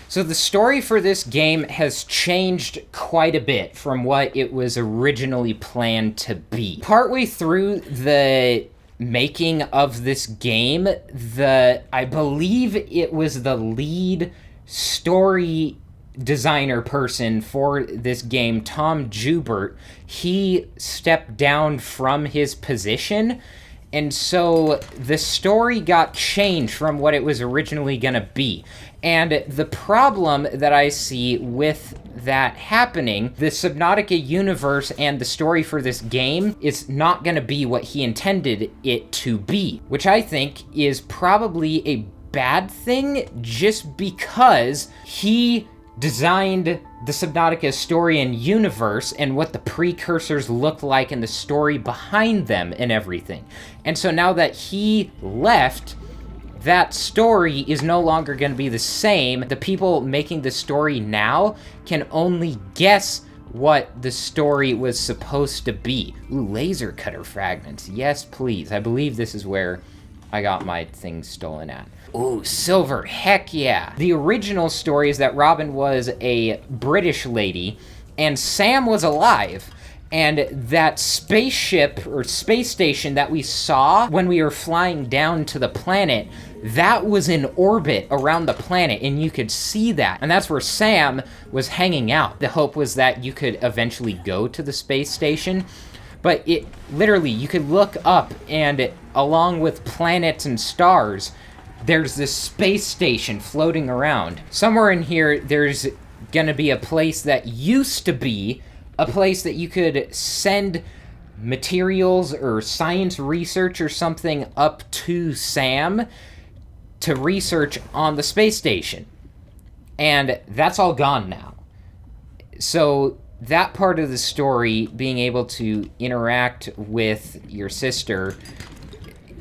So the story for this game has changed quite a bit from what it was originally planned to be. Partway through the making of this game, I believe it was the lead story designer person for this game, Tom Joubert, he stepped down from his position. And so the story got changed from what it was originally going to be. And the problem that I see with that happening, the Subnautica universe and the story for this game is not going to be what he intended it to be, which I think is probably a bad thing just because he designed the Subnautica story and universe and what the precursors looked like and the story behind them and everything. And so now that he left, that story is no longer going to be the same. The people making the story now can only guess what the story was supposed to be. Ooh, laser cutter fragments. Yes, please. I believe this is where I got my things stolen at. Ooh, silver, heck yeah. The original story is that Robin was a British lady, and Sam was alive. And that spaceship, or space station that we saw when we were flying down to the planet, that was in orbit around the planet, and you could see that. And that's where Sam was hanging out. The hope was that you could eventually go to the space station. But it literally, you could look up, and along with planets and stars, there's this space station floating around. Somewhere in here, there's gonna be a place that used to be a place that you could send materials or science research or something up to Sam to research on the space station. And that's all gone now. So that part of the story, being able to interact with your sister,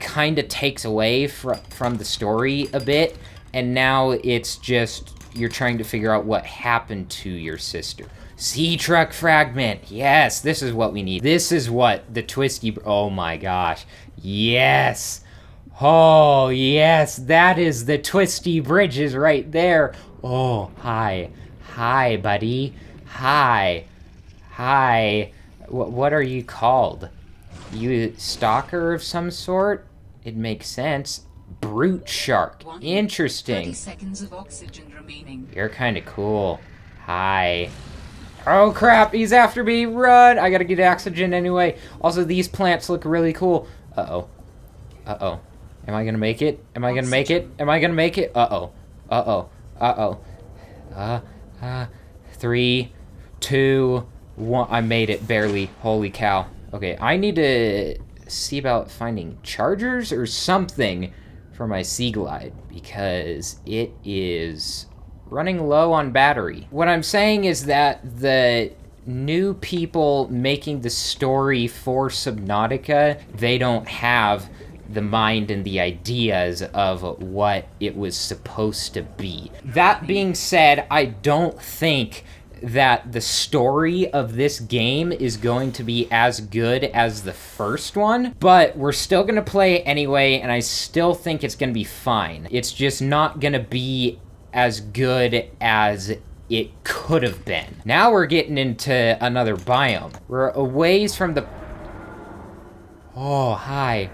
kind of takes away from the story a bit, and now it's just you're trying to figure out what happened to your sister. Sea truck fragment. Yes, this is what we need. This is what the twisty... Oh my gosh. Yes. Oh, yes. That is the twisty bridges right there. Oh, hi. Hi, buddy. Hi. Hi. What are you called? You stalker of some sort? It makes sense. Brute shark. Interesting. 30 seconds of oxygen remaining. You're kind of cool. Hi. Oh crap, he's after me. Run! I gotta get oxygen anyway. Also, these plants look really cool. Uh-oh. Uh-oh. Am I gonna make it? Am I gonna make it? Am I gonna make it? Uh-oh. Uh-oh. Uh-oh. 3, 2, 1. I made it, barely. Holy cow. Okay, I need to see about finding chargers or something for my Sea Glide, because it is running low on battery. What I'm saying is that the new people making the story for Subnautica, they don't have the mind and the ideas of what it was supposed to be. That being said, I don't think that the story of this game is going to be as good as the first one, but we're still going to play it anyway, and I still think it's going to be fine. It's just not going to be as good as it could have been. Now we're getting into another biome. We're a ways from the... Oh, hi.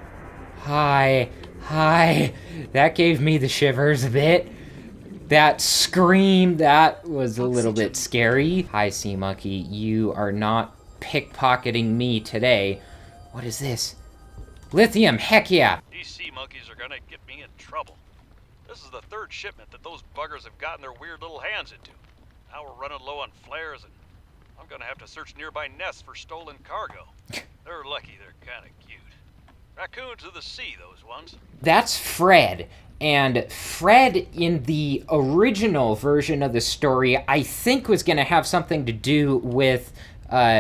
Hi. Hi. That gave me the shivers a bit. That scream, that was a little bit scary. Hi, Sea Monkey. You are not pickpocketing me today. What is this? Lithium, heck yeah. These sea monkeys are gonna get me in trouble. This is the third shipment that those buggers have gotten their weird little hands into. Now we're running low on flares, and I'm gonna have to search nearby nests for stolen cargo. They're lucky they're kinda cute. Raccoons of the sea, those ones. That's Fred. And Fred, in the original version of the story, I think was going to have something to do with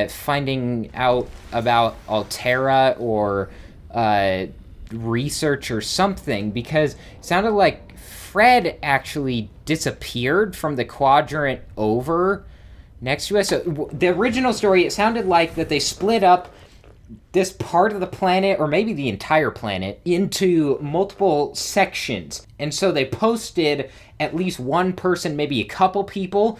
finding out about Altera or research or something, because it sounded like Fred actually disappeared from the quadrant over next to us. So the original story, it sounded like that they split up. this part of the planet, or maybe the entire planet, into multiple sections. And so they posted at least one person, maybe a couple people,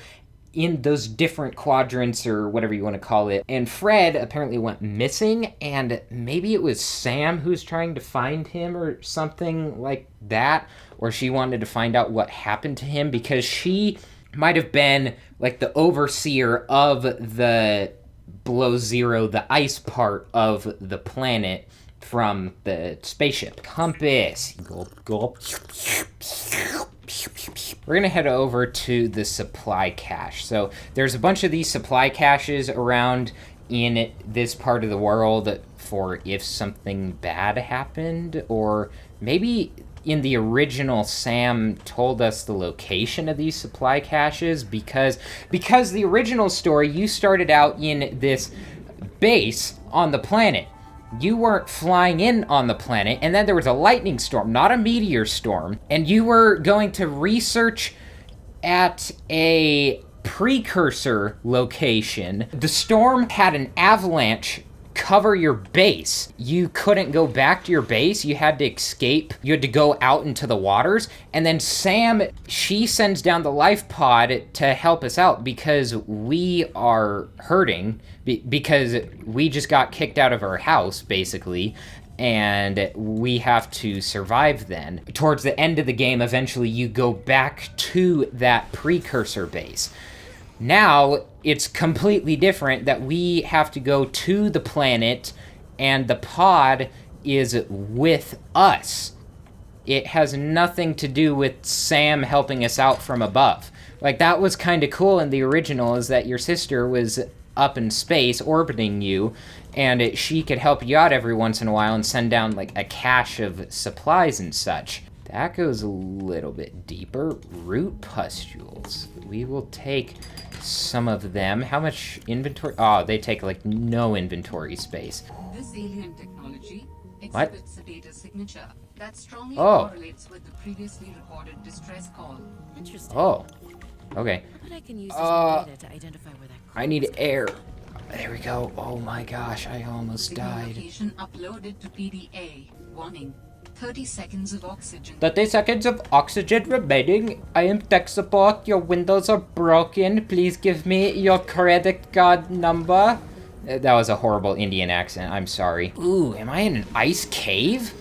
in those different quadrants or whatever you want to call it. And Fred apparently went missing, and maybe it was Sam who's trying to find him or something like that, or she wanted to find out what happened to him because she might have been like the overseer of the below zero, the ice part of the planet from the spaceship. Compass. Gulp, gulp. We're going to head over to the supply cache. So there's a bunch of these supply caches around in this part of the world for if something bad happened, or maybe in the original Sam told us the location of these supply caches because the original story, you started out in this base on the planet. You weren't flying in on the planet, and then there was a lightning storm, not a meteor storm, and you were going to research at a precursor location. The storm had an avalanche cover your base. You couldn't go back to your base. You had to escape. You had to go out into the waters. And then Sam, she sends down the life pod to help us out because we are hurting, because we just got kicked out of our house, basically. And we have to survive then. Towards the end of the game, eventually you go back to that precursor base. Now, it's completely different that we have to go to the planet and the pod is with us. It has nothing to do with Sam helping us out from above. Like, that was kind of cool in the original, is that your sister was up in space orbiting you, and she could help you out every once in a while and send down, like, a cache of supplies and such. That goes a little bit deeper. Root pustules. We will take some of them. How much inventory? Oh, they take like no inventory space. This alien technology What? exhibits a data signature that strongly Oh. correlates with the previously recorded distress call. Interesting. Oh, okay. But I can use this data to identify where that I need air. There we go. Oh my gosh, I almost Signal died. location uploaded to PDA. Warning. 30 seconds of oxygen. 30 seconds of oxygen remaining. I am tech support. Your windows are broken. Please give me your credit card number. That was a horrible Indian accent. I'm sorry. Ooh, am I in an ice cave?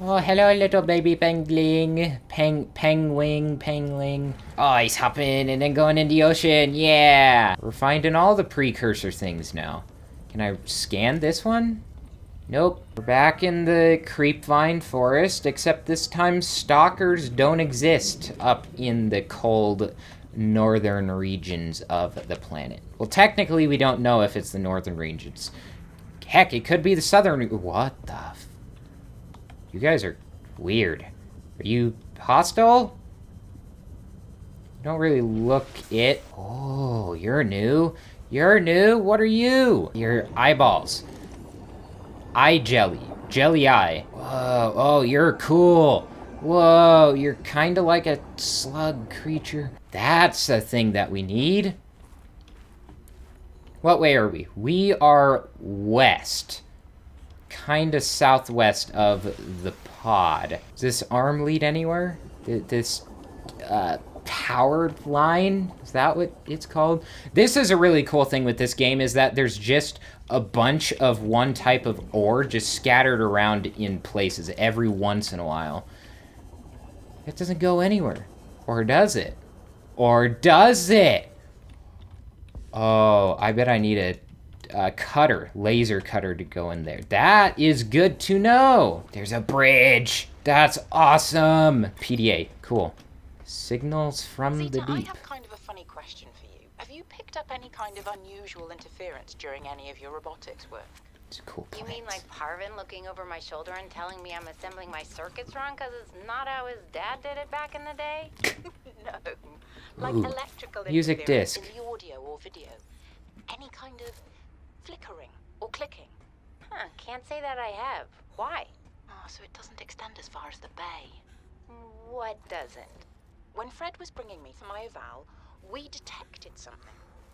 Oh, hello, little baby pengling. Pengling. Oh, ice hopping and then going in the ocean. Yeah. We're finding all the precursor things now. Can I scan this one? Nope. We're back in the creepvine forest, except this time stalkers don't exist up in the cold northern regions of the planet. Well, technically, we don't know if it's the northern regions. Heck, it could be the southern... What the... You guys are weird. Are you hostile? You don't really look it. Oh, you're new. You're new? What are you? Your eyeballs. Eye jelly. Jelly eye. Whoa. Oh, you're cool. Whoa, you're kind of like a slug creature. That's the thing that we need. What way are we? We are west. Kind of southwest of the pod. Does this arm lead anywhere? This powered line? Is that what it's called? This is a really cool thing with this game, is that there's just a bunch of one type of ore just scattered around in places every once in a while. It doesn't go anywhere. Or does it? Or does it? Oh, I bet I need a cutter, laser cutter to go in there. That is good to know. There's a bridge. That's awesome. PDA, cool. Signals from the Zeta, I deep. have kind of a funny question for you. Have you picked up any kind of unusual interference during any of your robotics work? It's cool. You mean like Parvin looking over my shoulder and telling me I'm assembling my circuits wrong because it's not how his dad did it back in the day? No. Like Ooh. electrical Music interference disc. in the audio or video. Any kind of flickering or clicking. Huh, can't say that I have. Why? Oh, so it doesn't extend as far as the bay. What doesn't? When Fred was bringing me to my eval, we detected something.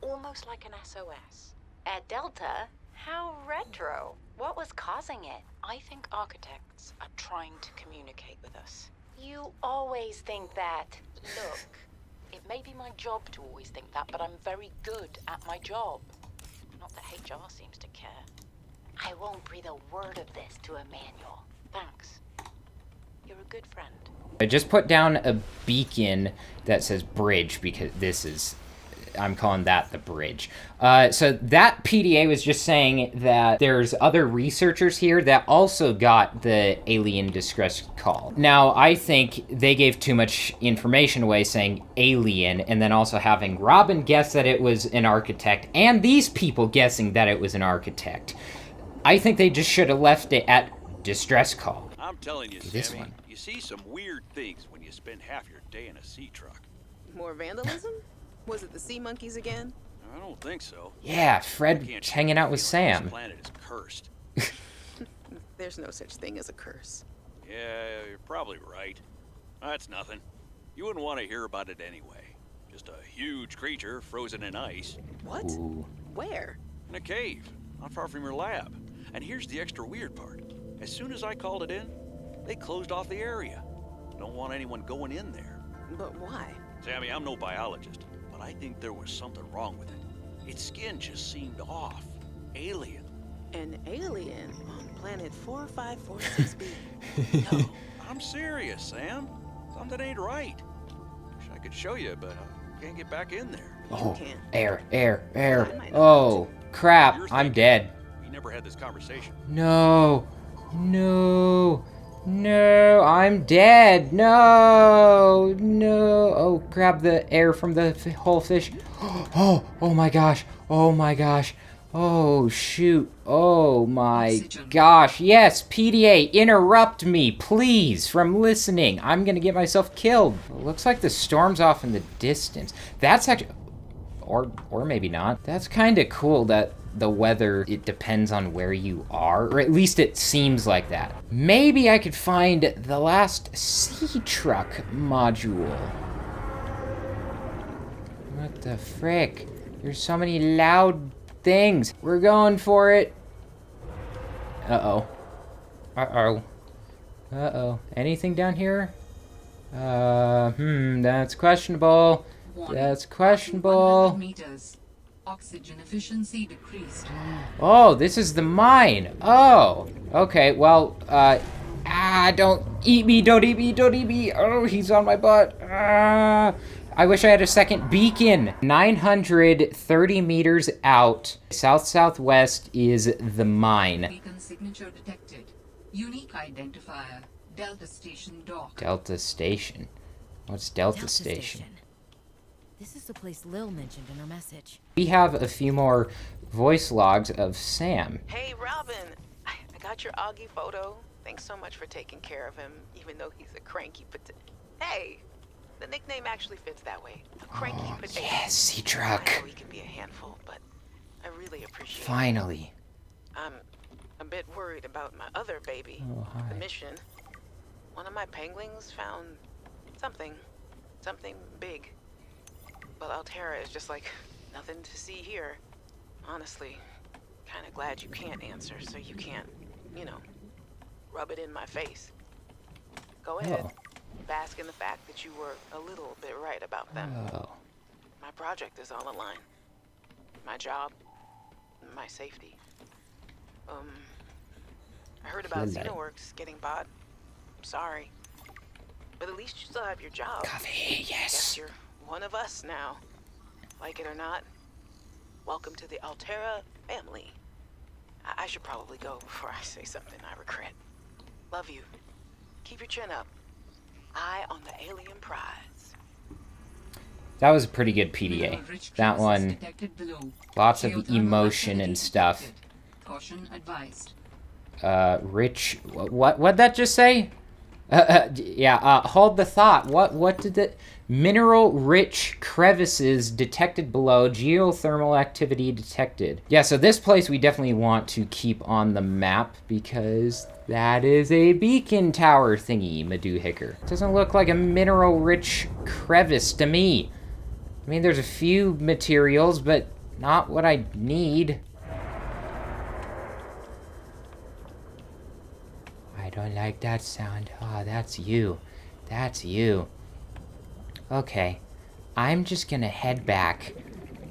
Almost like an SOS. At Delta? How retro. What was causing it? I think architects are trying to communicate with us. You always think that. Look, it may be my job to always think that, but I'm very good at my job. Not that HR seems to care. I won't breathe a word of this to Emmanuel. Thanks. You're a good friend. I just put down a beacon that says bridge because this is, I'm calling that the bridge. So that PDA was just saying that there's other researchers here that also got the alien distress call. Now, I think they gave too much information away saying alien, and then also having Robin guess that it was an architect, and these people guessing that it was an architect. I think they just should have left it at distress call. I'm telling you, This Sammy, one. you see some weird things when you spend half your day in a sea truck. More vandalism? Was it the sea monkeys again? I don't think so. Yeah, Fred Can't shake hanging the out with feeling Sam. This planet is cursed. There's no such thing as a curse. Yeah, you're probably right. That's nothing. You wouldn't want to hear about it anyway. Just a huge creature frozen in ice What? Ooh. Where? in a cave, not far from your lab. And here's the extra weird part. As soon as I called it in, they closed off the area. Don't want anyone going in there. But why? Sammy, I'm no biologist, but I think there was something wrong with it. Its skin just seemed off. Alien. An alien on planet 4546b. No, I'm serious, Sam. Something ain't right. Wish I could show you, but I can't get back in there. Oh, can't. air. I might not Oh, crap, You're I'm thinking. dead. We never had this conversation. No, I'm dead. No. Oh, grab the air from the whole fish. Oh my gosh. Oh, shoot. Oh my Oxygen. gosh. Yes, PDA, interrupt me, please, from listening. I'm gonna get myself killed. It looks like the storm's off in the distance. That's actually... Or maybe not. That's kind of cool that the weather, it depends on where you are, or at least it seems like that. Maybe I could find the last sea truck module. What the frick? There's so many loud things. We're going for it. Uh-oh. Anything down here? That's questionable. Warning. That's After questionable. 100 meters, oxygen efficiency decreased. Oh, this is the mine. Oh, okay. Well, don't eat me. Oh, he's on my butt. I wish I had a second beacon. 930 meters out, south-southwest is the mine. Beacon signature detected. Unique identifier. Delta Station dock. Delta Station. What's Delta Station? This is the place Lil mentioned in her message. We have a few more voice logs of Sam. Hey, Robin. I got your Augie photo. Thanks so much for taking care of him, even though he's a cranky potato. Hey, the nickname actually fits that way. A cranky potato. Yes, sea I truck. know he can be a handful, but I really appreciate it. Finally. I'm a bit worried about my other baby, Oh, hi. the mission. One of my penglings found something big. But Altera is just like nothing to see here. Honestly, kind of glad you can't answer, so you can't, rub it in my face. Go ahead, Oh. bask in the fact that you were a little bit right about them. Oh. My project is on the line. My job, my safety. I heard about Feel like- Xenoworks getting bought. I'm sorry. But at least you still have your job. Coffee, Guess yes. you're one of us now. Like it or not, welcome to the Altera family. I should probably go before I say something I regret. Love you. Keep your chin up. Eye on the alien prize. That was a pretty good PDA. Mineral-rich That traces one, detected below. lots of Geothermal emotion and activity stuff. detected. Caution advised. Rich, what'd that just say? Hold the thought. What did the mineral-rich crevices detected below, geothermal activity detected. Yeah, so this place we definitely want to keep on the map because that is a beacon tower thingy, Madoohicker. Doesn't look like a mineral-rich crevice to me. I mean, there's a few materials, but not what I need. like that sound. Oh, that's you. That's you. Okay. I'm just gonna head back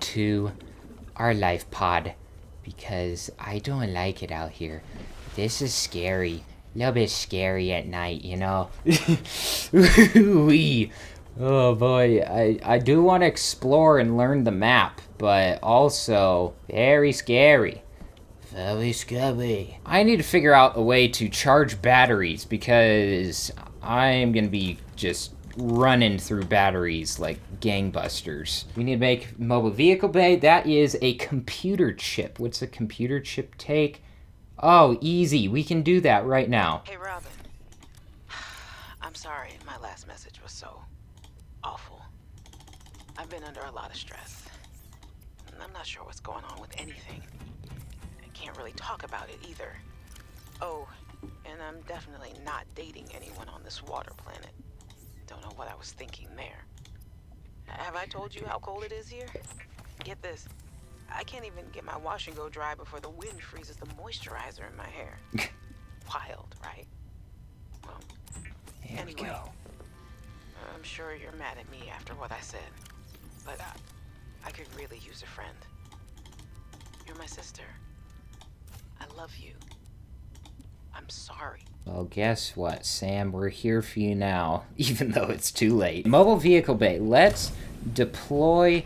to our life pod because I don't like it out here. This is scary. A little bit scary at night, you know? Ooh-wee. Oh boy, I do want to explore and learn the map, but also very scary. Very scary. I need to figure out a way to charge batteries because I'm gonna be just running through batteries like gangbusters. We need to make mobile vehicle bay. That is a computer chip. What's a computer chip take? Oh, easy. We can do that right now. Hey, Robin. I'm sorry my last message was so awful. I've been under a lot of stress. I'm not sure what's going on with anything. I can't really talk about it either. Oh, and I'm definitely not dating anyone on this water planet. Don't know what I was thinking there. Have I told you how cold it is here? Get this. I can't even get my wash and go dry before the wind freezes the moisturizer in my hair. Wild, right? Well, Here we go. I'm sure you're mad at me after what I said, but I could really use a friend. You're my sister. I love you. I'm sorry. Well, guess what, Sam? We're here for you now, even though it's too late. Mobile vehicle bay. Let's deploy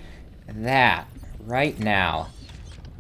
that right now.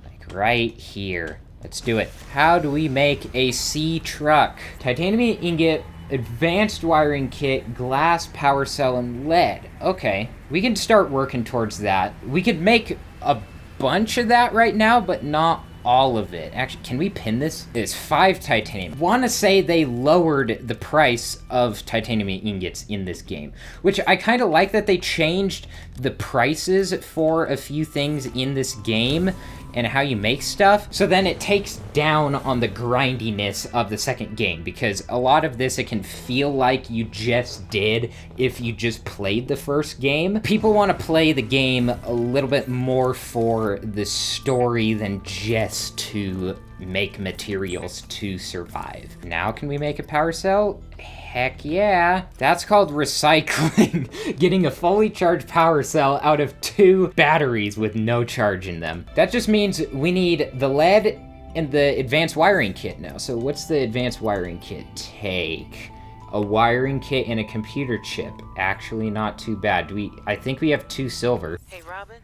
Like right here. Let's do it. How do we make a sea truck? Titanium ingot, advanced wiring kit, glass, power cell, and lead. Okay, we can start working towards that. We could make a bunch of that right now, but not all of it. Actually, can we pin this? It's 5 titanium. Want to say they lowered the price of titanium ingots in this game, which I kind of like that they changed the prices for a few things in this game and how you make stuff. So then it takes down on the grindiness of the second game, because a lot of this, it can feel like you just did if you just played the first game. People want to play the game a little bit more for the story than just to make materials to survive. Now can we make a power cell? Heck yeah. That's called recycling. Getting a fully charged power cell out of 2 batteries with no charge in them. That just means we need the lead and the advanced wiring kit now. So what's the advanced wiring kit take? A wiring kit and a computer chip. Actually not too bad. I think we have 2 silver. Hey, Robin.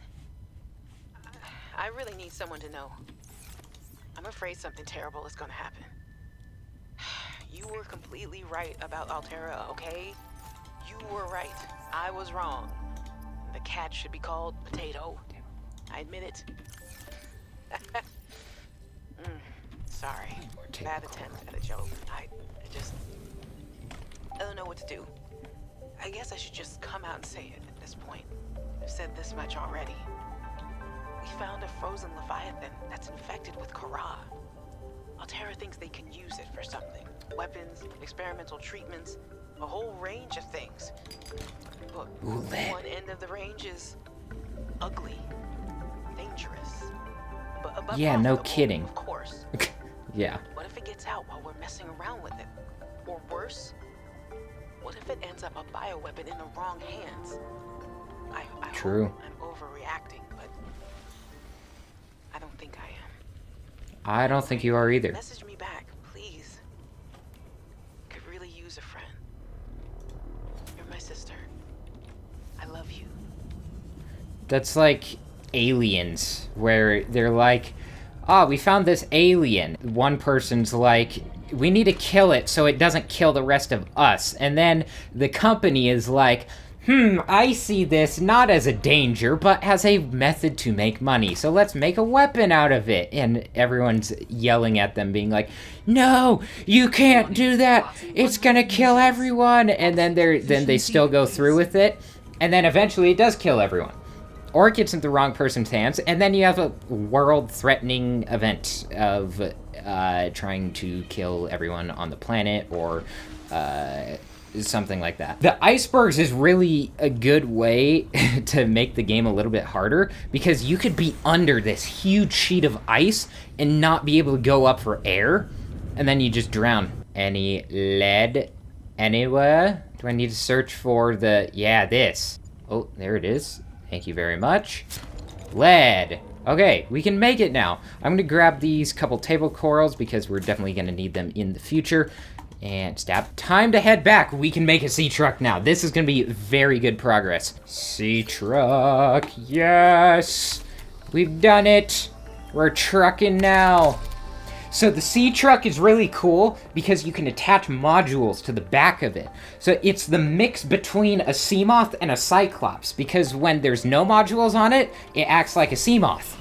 I really need someone to know. I'm afraid something terrible is gonna happen. You were completely right about Altera, okay? You were right. I was wrong. The cat should be called Potato. I admit it. Sorry. Bad attempt at a joke. I don't know what to do. I guess I should just come out and say it at this point. I've said this much already. We found a frozen Leviathan that's infected with Kara. Altera thinks they can use it for something. Weapons, experimental treatments, a whole range of things. But one end of the range is ugly, dangerous. But above Yeah, all, no the kidding. Of course. Yeah. What if it gets out while we're messing around with it? Or worse, what if it ends up a bioweapon in the wrong hands? I True. hope I'm overreacting, but I don't think I am. I don't think you are either. Message me back, please. Could really use a friend. You're my sister. I love you. That's like Aliens, where they're like, we found this alien. One person's like, we need to kill it so it doesn't kill the rest of us. And then the company is like, I see this not as a danger, but as a method to make money. So let's make a weapon out of it. And everyone's yelling at them, being like, no, you can't do that. It's gonna kill everyone. And then they still go through with it. And then eventually it does kill everyone. Or it gets into the wrong person's hands. And then you have a world-threatening event of trying to kill everyone on the planet, or something like that. The icebergs is really a good way to make the game a little bit harder, because you could be under this huge sheet of ice and not be able to go up for air, and then you just drown. any lead anywhere? Do I need to search for the... Yeah, this. Oh, there it is. Thank you very much. Lead. Okay, we can make it now. I'm going to grab these couple table corals because we're definitely going to need them in the future. And stab. Time to head back. We can make a sea truck now. This is going to be very good progress. Sea truck. Yes. We've done it. We're trucking now. So the sea truck is really cool because you can attach modules to the back of it. So it's the mix between a sea moth and a cyclops, because when there's no modules on it, it acts like a sea moth.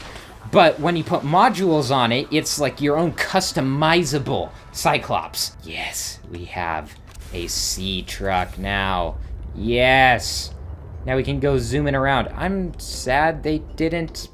But when you put modules on it, it's like your own customizable cyclops. Yes, we have a sea truck now. Yes. Now we can go zooming around. I'm sad they didn't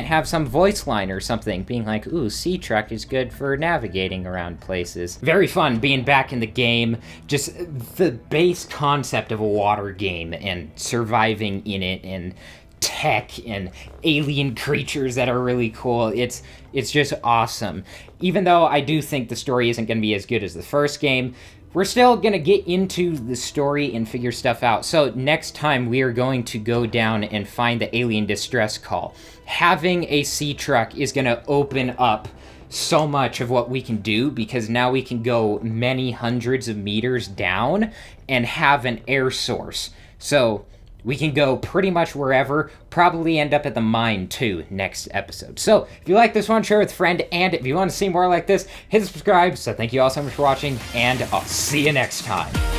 have some voice line or something being like, ooh, sea truck is good for navigating around places. Very fun being back in the game. Just the base concept of a water game and surviving in it and tech and alien creatures that are really cool. It's just awesome. Even though I do think the story isn't going to be as good as the first game, we're still going to get into the story and figure stuff out. So next time we are going to go down and find the alien distress call. Having a sea truck is going to open up so much of what we can do, because now we can go many hundreds of meters down and have an air source. So we can go pretty much wherever, probably end up at the mine too next episode. So if you like this one, share with a friend, and if you want to see more like this, hit subscribe. So thank you all so much for watching, and I'll see you next time.